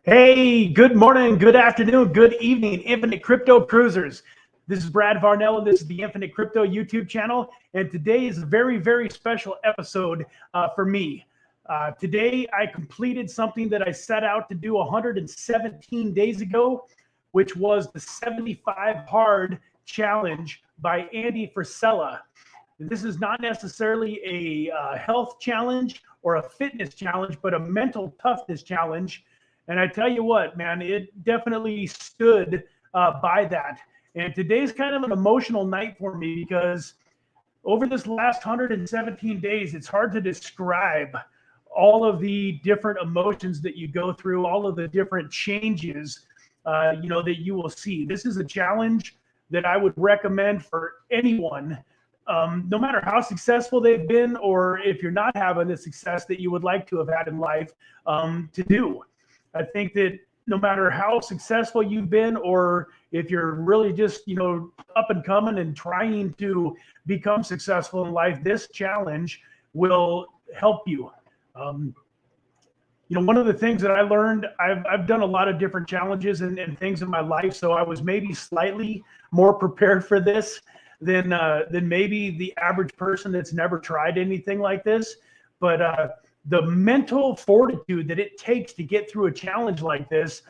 Hey, good morning, good afternoon, good evening, Infinite Crypto Cruisers. This is Brad Varnell, and this is the Infinite Crypto YouTube channel. And today is a very, very special episode for me. Today, I completed something that I set out to do 117 days ago, which was the 75 Hard Challenge by Andy Frisella. This is not necessarily a health challenge or a fitness challenge, but a mental toughness challenge. And I tell you what, man, it definitely stood by that. And today's kind of an emotional night for me because over this last 117 days, it's hard to describe all of the different emotions that you go through, all of the different changes, that you will see. This is a challenge that I would recommend for anyone, no matter how successful they've been, or if you're not having the success that you would like to have had in life, to do. I think that no matter how successful you've been, or if you're really just, up and coming and trying to become successful in life, this challenge will help you. One of the things that I learned, I've done a lot of different challenges and things in my life, so I was maybe slightly more prepared for this than maybe the average person that's never tried anything like this. But the mental fortitude that it takes to get through a challenge like this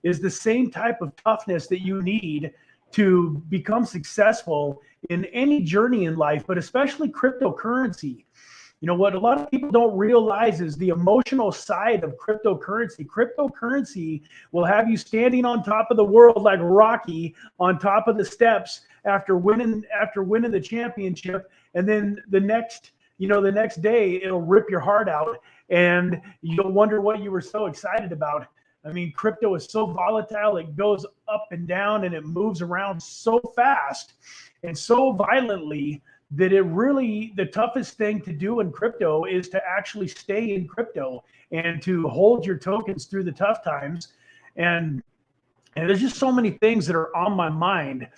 is the same type of toughness that you need to become successful in any journey in life, but especially cryptocurrency. What a lot of people don't realize is the emotional side of cryptocurrency. Cryptocurrency will have you standing on top of the world like Rocky on top of the steps after winning the championship, and then the next day it'll rip your heart out and you'll wonder what you were so excited about. I mean, crypto is so volatile. It goes up and down and it moves around so fast and so violently that the toughest thing to do in crypto is to actually stay in crypto and to hold your tokens through the tough times. And there's just so many things that are on my mind.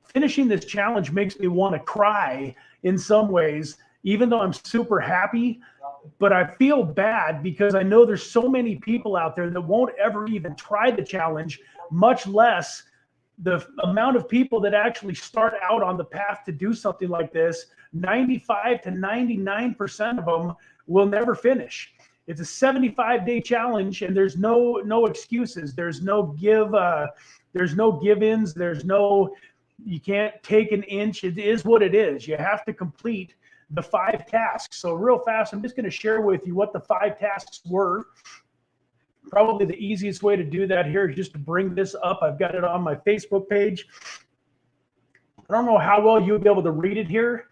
Finishing this challenge makes me want to cry in some ways, even though I'm super happy, but I feel bad because I know there's so many people out there that won't ever even try the challenge, much less the amount of people that actually start out on the path to do something like this. 95 to 99% of them will never finish. It's a 75-day challenge, and there's no excuses. There's no give-ins. You can't take an inch. It is what it is. You have to complete the 5 tasks. So real fast, I'm just going to share with you what the 5 tasks were. Probably the easiest way to do that here is just to bring this up. I've got it on my Facebook page. I don't know how well you'll be able to read it here,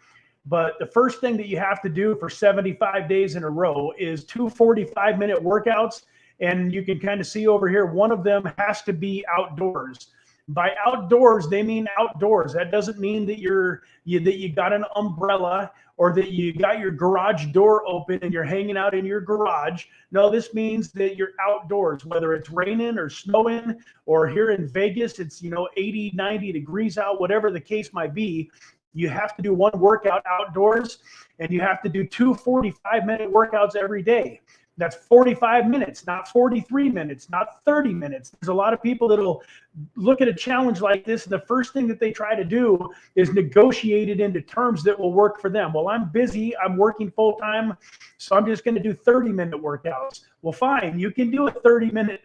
but the first thing that you have to do for 75 days in a row is 2 45-minute workouts. And you can kind of see over here, one of them has to be outdoors. By outdoors, they mean outdoors. That doesn't mean that you got an umbrella or that you got your garage door open and you're hanging out in your garage. No, this means that you're outdoors, whether it's raining or snowing, or here in Vegas, it's 80, 90 degrees out, whatever the case might be. You have to do one workout outdoors, and you have to do 2 45-minute workouts every day. That's 45 minutes, not 43 minutes, not 30 minutes. There's a lot of people that'll look at a challenge like this, and the first thing that they try to do is negotiate it into terms that will work for them. Well, I'm busy, I'm working full time, so I'm just going to do 30-minute workouts. Well, fine, you can do a 30-minute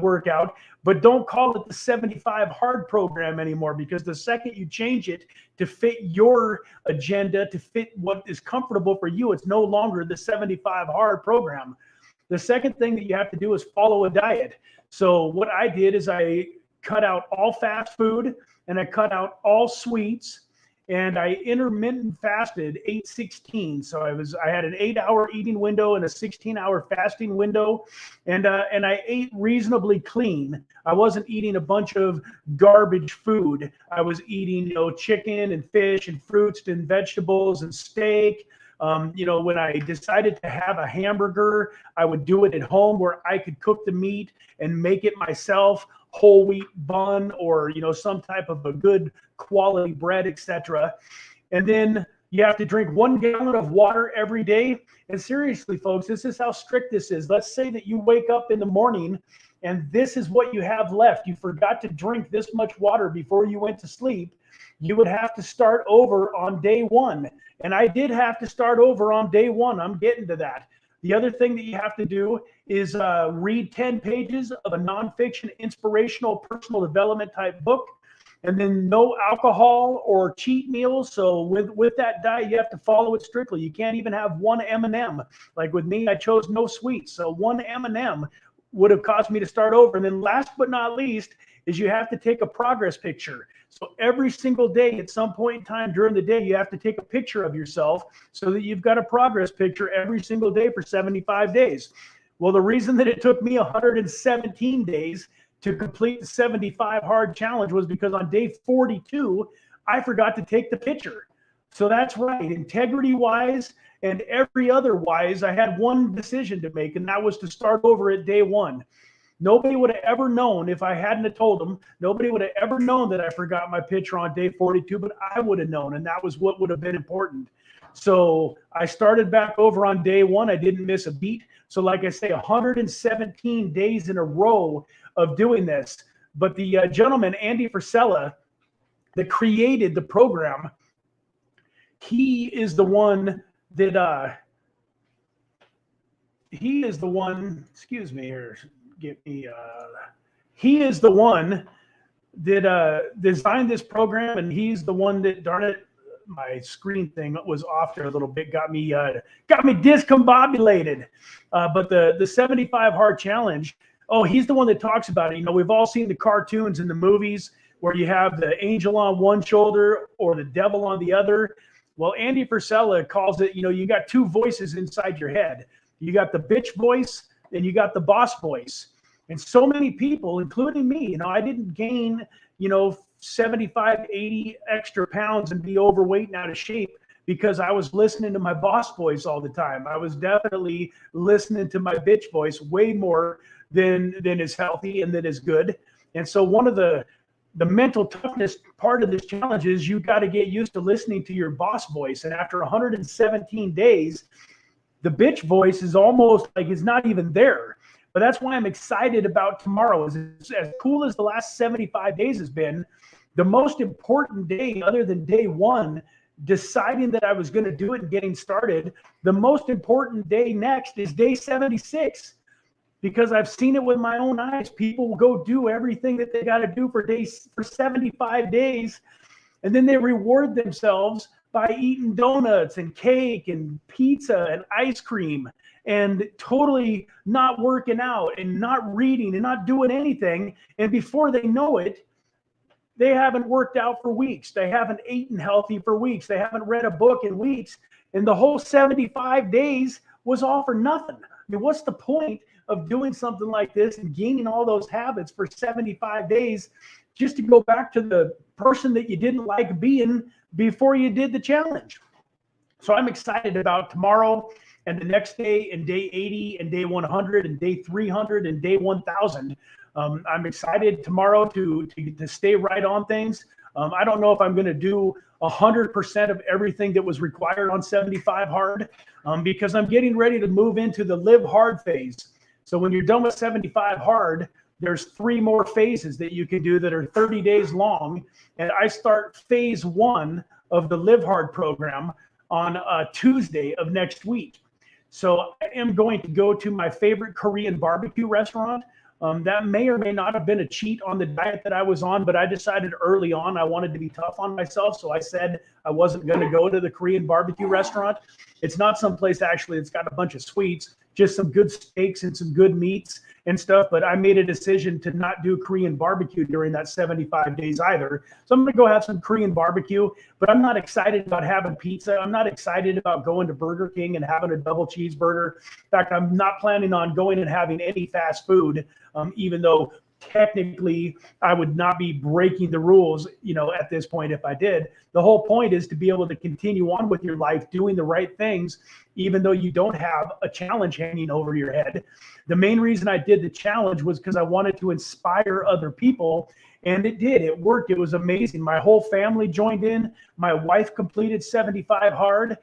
workout, but don't call it the 75 hard program anymore, because the second you change it to fit your agenda, to fit what is comfortable for you, it's no longer the 75 hard program. The second thing that you have to do is follow a diet. So what I did is I cut out all fast food, and I cut out all sweets, and I intermittent fasted 8-16. So I had an 8-hour eating window and a 16-hour fasting window, and I ate reasonably clean. I wasn't eating a bunch of garbage food. I was eating, chicken and fish and fruits and vegetables and steak. When I decided to have a hamburger, I would do it at home where I could cook the meat and make it myself, whole wheat bun, or some type of a good quality bread, etc. And then you have to drink 1 gallon of water every day. And seriously, folks, this is how strict this is. Let's say that you wake up in the morning and this is what you have left. You forgot to drink this much water before you went to sleep. You would have to start over on day one. And I did have to start over on day one. I'm getting to that. The other thing that you have to do is read 10 pages of a nonfiction, inspirational, personal development type book, and then no alcohol or cheat meals. So with that diet, you have to follow it strictly. You can't even have one M&M. Like with me, I chose no sweets. So one M&M would have caused me to start over. And then last but not least is you have to take a progress picture. So every single day, at some point in time during the day, you have to take a picture of yourself so that you've got a progress picture every single day for 75 days. Well, the reason that it took me 117 days to complete the 75 hard challenge was because on day 42, I forgot to take the picture. So that's right. Integrity wise and every other wise, I had one decision to make, and that was to start over at day one. Nobody would have ever known if I hadn't have told them. Nobody would have ever known that I forgot my picture on day 42, but I would have known, and that was what would have been important. So I started back over on day one. I didn't miss a beat. So like I say, 117 days in a row of doing this. But the gentleman, Andy Frisella, that created the program, he is the one that, excuse me here. He is the one that designed this program, and he's the one that, darn it, my screen thing was off there a little bit, got me discombobulated. But the 75 hard challenge, he's the one that talks about it. You know, we've all seen the cartoons and the movies where you have the angel on one shoulder or the devil on the other. Well, Andy Frisella calls it, you know, you got two voices inside your head. You got the bitch voice and you got the boss voice. And so many people, including me, you know, I didn't gain, 75, 80 extra pounds and be overweight and out of shape because I was listening to my boss voice all the time. I was definitely listening to my bitch voice way more than is healthy and that is good. And so one of the mental toughness part of this challenge is you got to get used to listening to your boss voice. And after 117 days, the bitch voice is almost like it's not even there. But that's why I'm excited about tomorrow. As cool as the last 75 days has been, the most important day other than day one, deciding that I was going to do it and getting started, the most important day next is day 76. Because I've seen it with my own eyes. People will go do everything that they got to do for 75 days. And then they reward themselves by eating donuts and cake and pizza and ice cream and totally not working out and not reading and not doing anything. And before they know it, they haven't worked out for weeks. They haven't eaten healthy for weeks. They haven't read a book in weeks. And the whole 75 days was all for nothing. I mean, what's the point of doing something like this and gaining all those habits for 75 days just to go back to the person that you didn't like being before you did the challenge? So I'm excited about tomorrow and the next day and day 80 and day 100 and day 300 and day 1000. I'm excited tomorrow to stay right on things. I don't know if I'm going to do 100% of everything that was required on 75 hard because I'm getting ready to move into the live hard phase. So when you're done with 75 hard, there's 3 more phases that you can do that are 30 days long. And I start phase 1 of the Live Hard program on Tuesday of next week. So I am going to go to my favorite Korean barbecue restaurant. That may or may not have been a cheat on the diet that I was on, but I decided early on I wanted to be tough on myself. So I said I wasn't going to go to the Korean barbecue restaurant. It's not someplace actually that's got a bunch of sweets, just some good steaks and some good meats and stuff. But I made a decision to not do Korean barbecue during that 75 days either. So I'm going to go have some Korean barbecue, but I'm not excited about having pizza. I'm not excited about going to Burger King and having a double cheeseburger. In fact, I'm not planning on going and having any fast food, even though technically I would not be breaking the rules, at this point if I did. The whole point is to be able to continue on with your life, doing the right things, even though you don't have a challenge hanging over your head. The main reason I did the challenge was because I wanted to inspire other people, and it did. It worked. It was amazing. My whole family joined in. My wife completed 75 hard.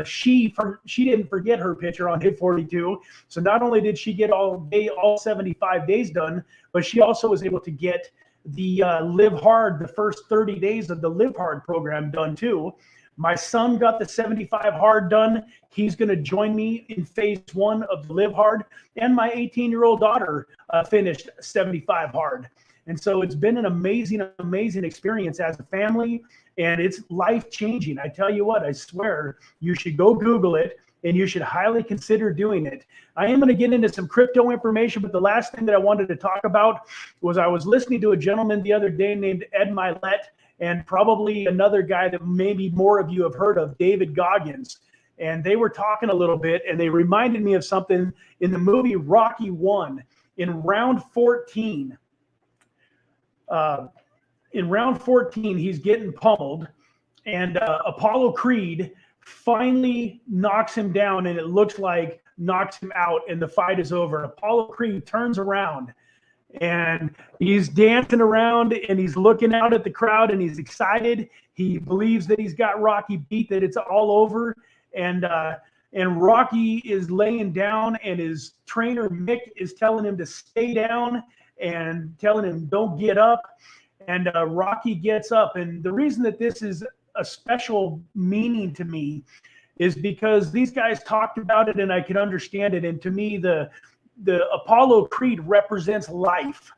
She didn't forget her picture on hit 42. So not only did she get all 75 days done, but she also was able to get the Live Hard, the first 30 days of the Live Hard program done too. My son got the 75 hard done. He's going to join me in phase 1 of the Live Hard. And my 18-year-old daughter finished 75 hard. And so it's been an amazing, amazing experience as a family, and it's life-changing. I tell you what, I swear, you should go Google it, and you should highly consider doing it. I am going to get into some crypto information, but the last thing that I wanted to talk about was I was listening to a gentleman the other day named Ed Milet, and probably another guy that maybe more of you have heard of, David Goggins. And they were talking a little bit, and they reminded me of something in the movie Rocky 1 in round 14. In round 14, he's getting pummeled, and Apollo Creed finally knocks him down, and it looks like knocks him out, and the fight is over. Apollo Creed turns around, and he's dancing around, and he's looking out at the crowd, and he's excited. He believes that he's got Rocky beat, that it's all over, and Rocky is laying down, and his trainer Mick is telling him to stay down and telling him don't get up, and Rocky gets up. And the reason that this is a special meaning to me is because these guys talked about it, and I can understand it. And to me, the Apollo Creed represents life,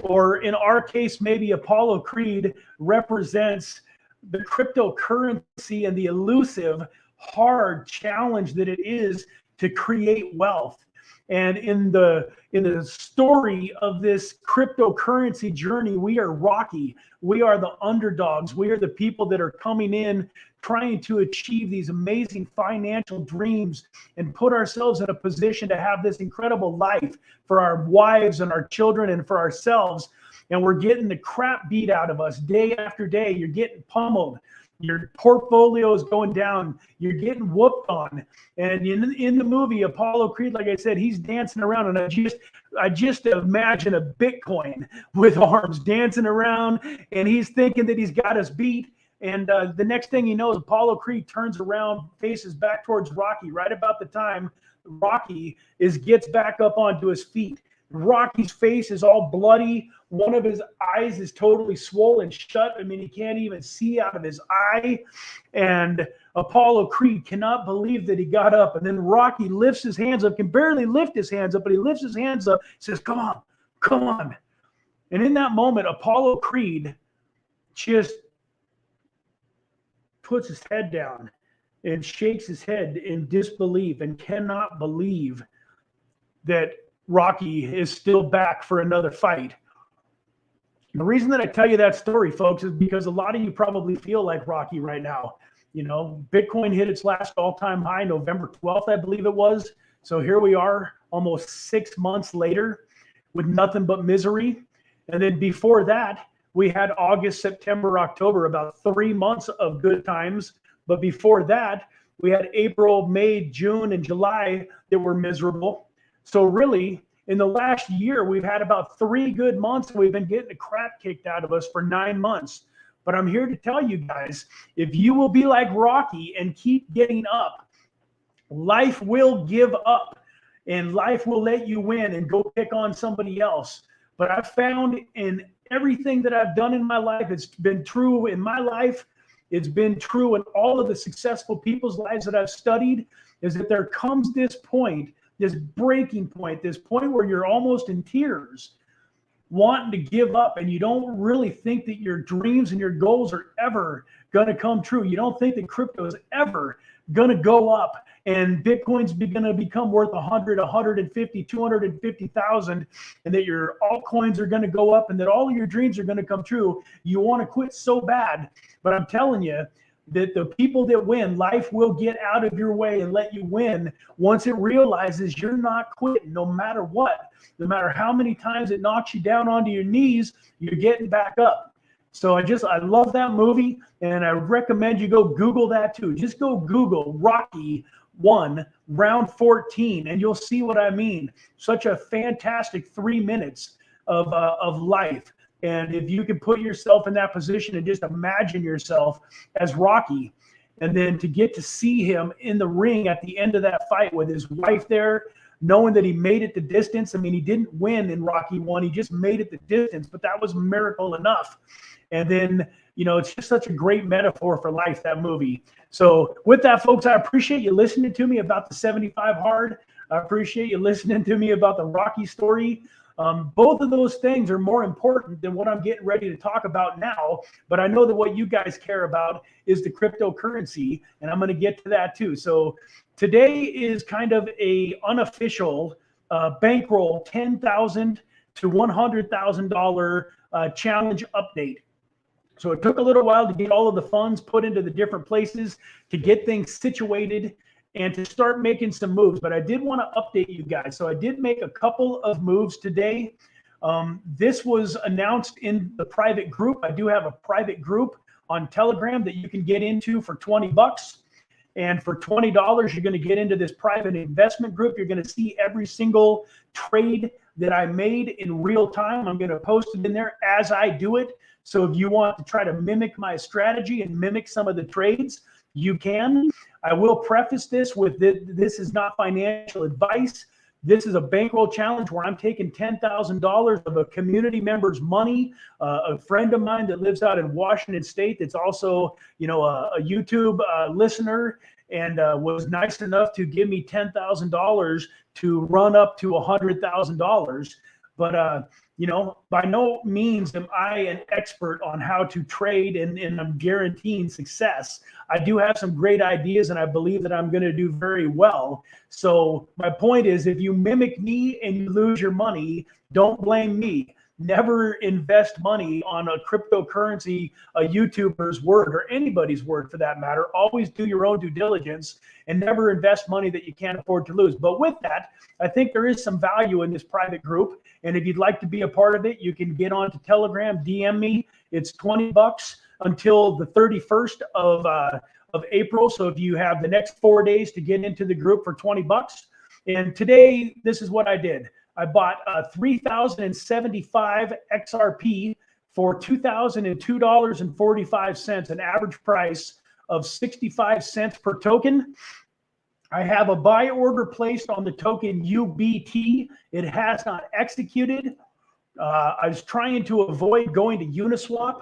or in our case, maybe Apollo Creed represents the cryptocurrency and the elusive, hard challenge that it is to create wealth. And in the story of this cryptocurrency journey, we are Rocky. We are the underdogs. We are the people that are coming in trying to achieve these amazing financial dreams and put ourselves in a position to have this incredible life for our wives and our children and for ourselves. And we're getting the crap beat out of us day after day. You're getting pummeled. Your portfolio is going down. You're getting whooped on. And in the movie, Apollo Creed, like I said, he's dancing around. And I just imagine a Bitcoin with arms dancing around. And he's thinking that he's got us beat. And the next thing he knows, Apollo Creed turns around, faces back towards Rocky. Right about the time Rocky gets back up onto his feet. Rocky's face is all bloody. One of his eyes is totally swollen shut. I mean, he can't even see out of his eye. And Apollo Creed cannot believe that he got up. And then Rocky lifts his hands up, can barely lift his hands up, but he lifts his hands up, says, come on, come on. And in that moment, Apollo Creed just puts his head down and shakes his head in disbelief and cannot believe that Rocky is still back for another fight. The reason that I tell you that story, folks, is because a lot of you probably feel like Rocky right now. You know, Bitcoin hit its last all-time high November 12th, I believe it was. So here we are almost 6 months later with nothing but misery. And then before that, we had August, September, October, about 3 months of good times. But before that, we had April, May, June, and July that were miserable. So really, in the last year, we've had about 3 good months, and we've been getting the crap kicked out of us for 9 months. But I'm here to tell you guys, if you will be like Rocky and keep getting up, life will give up, and life will let you win and go pick on somebody else. But I've found in everything that I've done in my life, it's been true in my life, it's been true in all of the successful people's lives that I've studied, is that there comes this point, this breaking point, this point where you're almost in tears, wanting to give up, and you don't really think that your dreams and your goals are ever going to come true. You don't think that crypto is ever going to go up and Bitcoin's going to become worth 100, 150, 250,000, and that your altcoins are going to go up and that all of your dreams are going to come true. You want to quit so bad, but I'm telling you, that the people that win, life will get out of your way and let you win once it realizes you're not quitting no matter what. No matter how many times it knocks you down onto your knees, you're getting back up. So I love that movie, and I recommend you go Google that too. Just go Google Rocky 1, round 14, and you'll see what I mean. Such a fantastic 3 minutes of life. And if you can put yourself in that position and just imagine yourself as Rocky, And then to get to see him in the ring at the end of that fight with his wife there, knowing that he made it the distance. I mean, he didn't win in Rocky 1. He just made it the distance, but that was a miracle enough. And then, it's just such a great metaphor for life, that movie. So with that, folks, I appreciate you listening to me about the 75 hard. I appreciate you listening to me about the Rocky story. Both of those things are more important than what I'm getting ready to talk about now. But I know that what you guys care about is the cryptocurrency, and I'm going to get to that too. So today is kind of a unofficial bankroll $10,000 to $100,000 challenge update. So it took a little while to get all of the funds put into the different places, to get things situated, and to start making some moves. But I did want to update you guys. So I did make a couple of moves today. This was announced in the private group. I do have a private group on Telegram that you can get into for $20. And for $20, you're going to get into this private investment group. You're going to see every single trade that I made in real time. I'm going to post it in there as I do it. So if you want to try to mimic my strategy and mimic some of the trades, you can. I will preface this with this is not financial advice. This is a bankroll challenge where I'm taking $10,000 of a community member's money. A friend of mine that lives out in Washington State that's also, a YouTube listener and was nice enough to give me $10,000 to run up to $100,000. But by no means am I an expert on how to trade and I'm guaranteeing success. I do have some great ideas and I believe that I'm going to do very well. So my point is, if you mimic me and you lose your money, don't blame me. Never invest money on a cryptocurrency, a YouTuber's word, or anybody's word for that matter. Always do your own due diligence and never invest money that you can't afford to lose. But with that, I think there is some value in this private group. And if you'd like to be a part of it, you can get onto Telegram, DM me. It's $20 until the 31st of April. So if you have the next 4 days to get into the group for $20. And today, this is what I did. I bought 3,075 XRP for $2,002.45, an average price of 65 cents per token. I have a buy order placed on the token UBT. It has not executed. I was trying to avoid going to Uniswap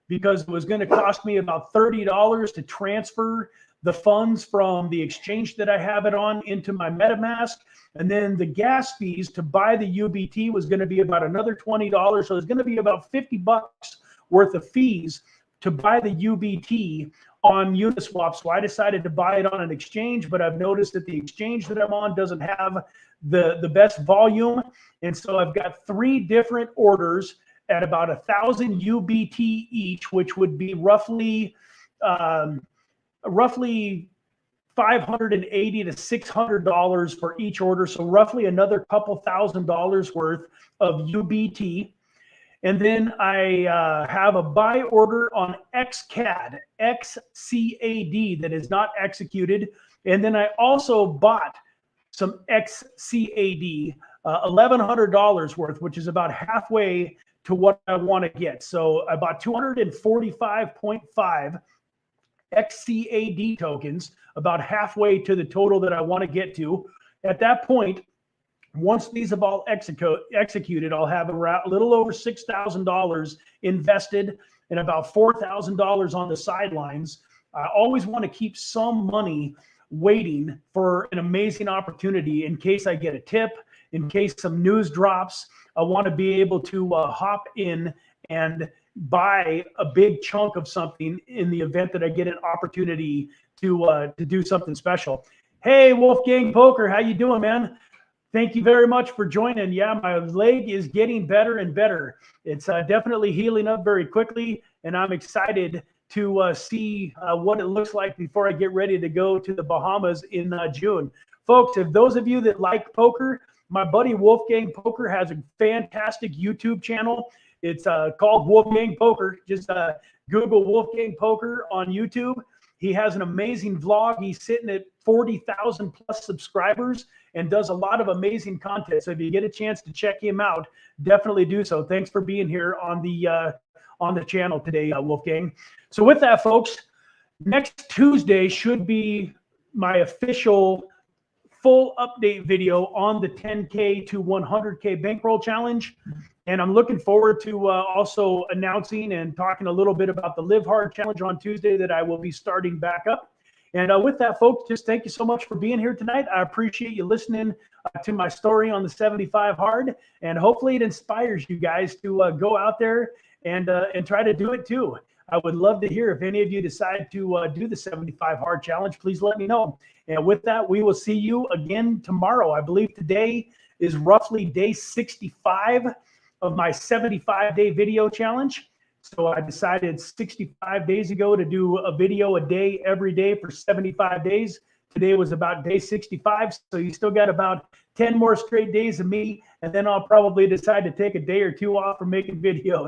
because it was going to cost me about $30 to transfer the funds from the exchange that I have it on into my MetaMask. And then the gas fees to buy the UBT was going to be about another $20. So it's going to be about $50 worth of fees to buy the UBT on Uniswap. So I decided to buy it on an exchange, but I've noticed that the exchange that I'm on doesn't have the best volume. And so I've got 3 different orders at about 1,000 UBT each, which would be roughly $580 to $600 for each order. So roughly another couple $1,000 worth of UBT. And then I have a buy order on XCAD, XCAD that is not executed. And then I also bought some XCAD, $1,100 worth, which is about halfway to what I want to get. So I bought 245.5 XCAD tokens, about halfway to the total that I want to get to. At that point, once these have all executed, I'll have a little over $6,000 invested and about $4,000 on the sidelines. I always want to keep some money waiting for an amazing opportunity in case I get a tip, in case some news drops. I want to be able to hop in and buy a big chunk of something in the event that I get an opportunity to do something special. Hey, Wolfgang Poker, how you doing, man? Thank you very much for joining. Yeah, my leg is getting better and better. It's definitely healing up very quickly, and I'm excited to see what it looks like before I get ready to go to the Bahamas in June. Folks, if those of you that like poker, my buddy Wolfgang Poker has a fantastic YouTube channel. It's called Wolfgang Poker. Just Google Wolfgang Poker on YouTube. He has an amazing vlog. He's sitting at 40,000 plus subscribers and does a lot of amazing content. So if you get a chance to check him out, definitely do so. Thanks for being here on the channel today, Wolfgang. So with that, folks, Next Tuesday should be my official full update video on the 10K to 100K bankroll challenge. And I'm looking forward to also announcing and talking a little bit about the Live Hard challenge on Tuesday that I will be starting back up. And with that, folks, just thank you so much for being here tonight. I appreciate you listening to my story on the 75 hard, and hopefully it inspires you guys to go out there and try to do it too. I would love to hear if any of you decide to do the 75 hard challenge. Please let me know. And with that, we will see you again tomorrow. I believe today is roughly day 65 of my 75-day video challenge. So I decided 65 days ago to do a video a day every day for 75 days. Today was about day 65. So you still got about 10 more straight days of me. And then I'll probably decide to take a day or two off from making videos.